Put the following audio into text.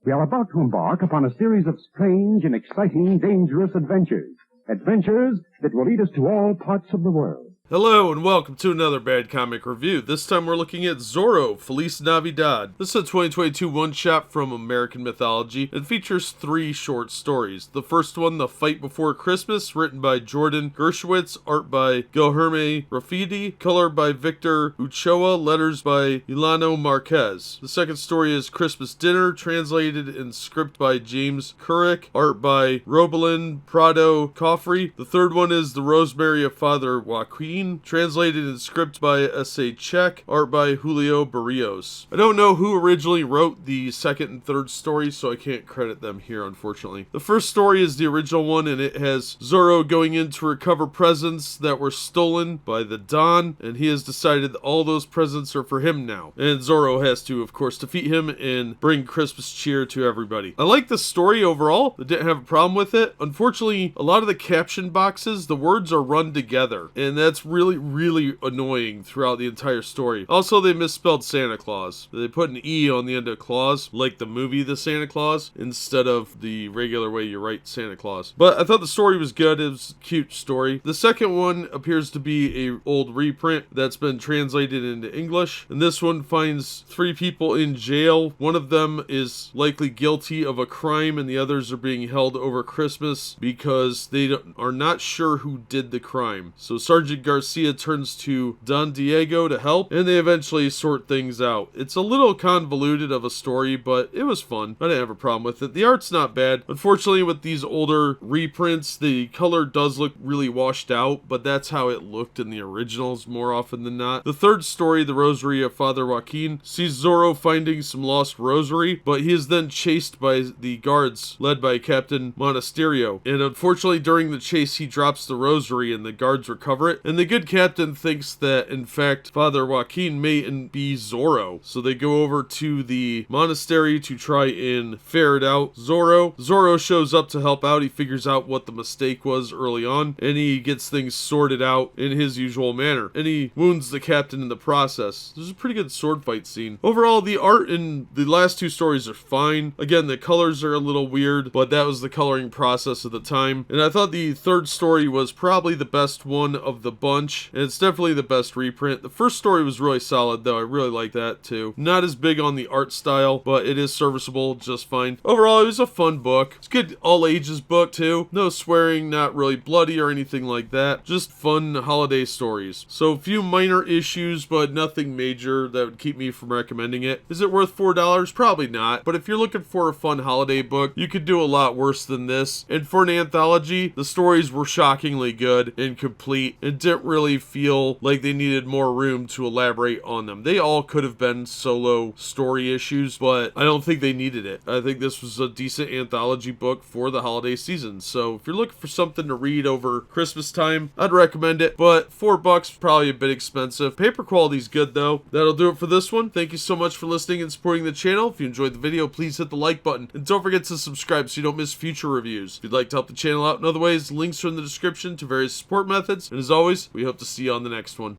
We are about to embark upon a series of strange and exciting, dangerous adventures. Adventures that will lead us to all parts of the world. Hello and welcome to another Bad Comic Review. This time we're looking at Zorro, Feliz Navidad. This is a 2022 one-shot from American Mythology. It features 3 short stories. The first one, The Fight Before Christmas, written by Jordan Gershowitz, art by Guilherme Raffide, color by Victor Uchoa, letters by Eliano Marques. The second story is Christmas Dinner, translated in script by James Kuhoric, art by Robilan Prado Cofre. The third one is The Rosary of Father Joaquin, translated in script by S.A. Czech, art by Julio Berrios. I don't know who originally wrote the second and third story, so I can't credit them here, unfortunately. The first story is the original one, and it has Zorro going in to recover presents that were stolen by the Don, and he has decided that all those presents are for him now. And Zorro has to, of course, defeat him and bring Christmas cheer to everybody. I like the story overall. I didn't have a problem with it. Unfortunately, a lot of the caption boxes, the words are run together, and that's really annoying throughout the entire story. Also, they misspelled Santa Claus. They put an E on the end of Claus, like the movie The Santa Claus, instead of the regular way you write Santa Claus. But I thought the story was good. It was a cute story. The second one appears to be a old reprint that's been translated into English, and this one finds 3 people in jail. One of them is likely guilty of a crime, and the others are being held over Christmas because they are not sure who did the crime. So Sergeant Garcia turns to Don Diego to help, and they eventually sort things out. It's a little convoluted of a story, but it was fun. I didn't have a problem with it. The art's not bad. Unfortunately, with these older reprints, the color does look really washed out, but that's how it looked in the originals more often than not. The third story, The Rosary of Father Joaquin, sees Zorro finding some lost rosary, but he is then chased by the guards led by Captain Monasterio. And unfortunately, during the chase, he drops the rosary and the guards recover it, and the good captain thinks that, in fact, Father Joaquin may be Zorro. So they go over to the monastery to try and ferret out Zorro shows up to help out. He figures out what the mistake was early on, and he gets things sorted out in his usual manner. And he wounds the captain in the process. There's a pretty good sword fight scene. Overall, the art in the last 2 stories are fine. Again, the colors are a little weird, but that was the coloring process at the time. And I thought the third story was probably the best one of the bunch, and it's definitely the best reprint. The first story was really solid, though. I really like that, too. Not as big on the art style, but it is serviceable just fine. Overall, it was a fun book. It's a good all-ages book, too. No swearing, not really bloody or anything like that. Just fun holiday stories. So, a few minor issues, but nothing major that would keep me from recommending it. Is it worth $4? Probably not. But if you're looking for a fun holiday book, you could do a lot worse than this. And for an anthology, the stories were shockingly good and complete, and didn't really feel like they needed more room to elaborate on them. They all could have been solo story issues, but I don't think they needed it. I think this was a decent anthology book for the holiday season. So if you're looking for something to read over Christmas time, I'd recommend it, but $4 probably a bit expensive. Paper quality is good though. That'll do it for this one. Thank you so much for listening and supporting the channel. If you enjoyed the video, please hit the like button, and don't forget to subscribe so you don't miss future reviews. If you'd like to help the channel out in other ways, links are in the description to various support methods, and as always, we hope to see you on the next one.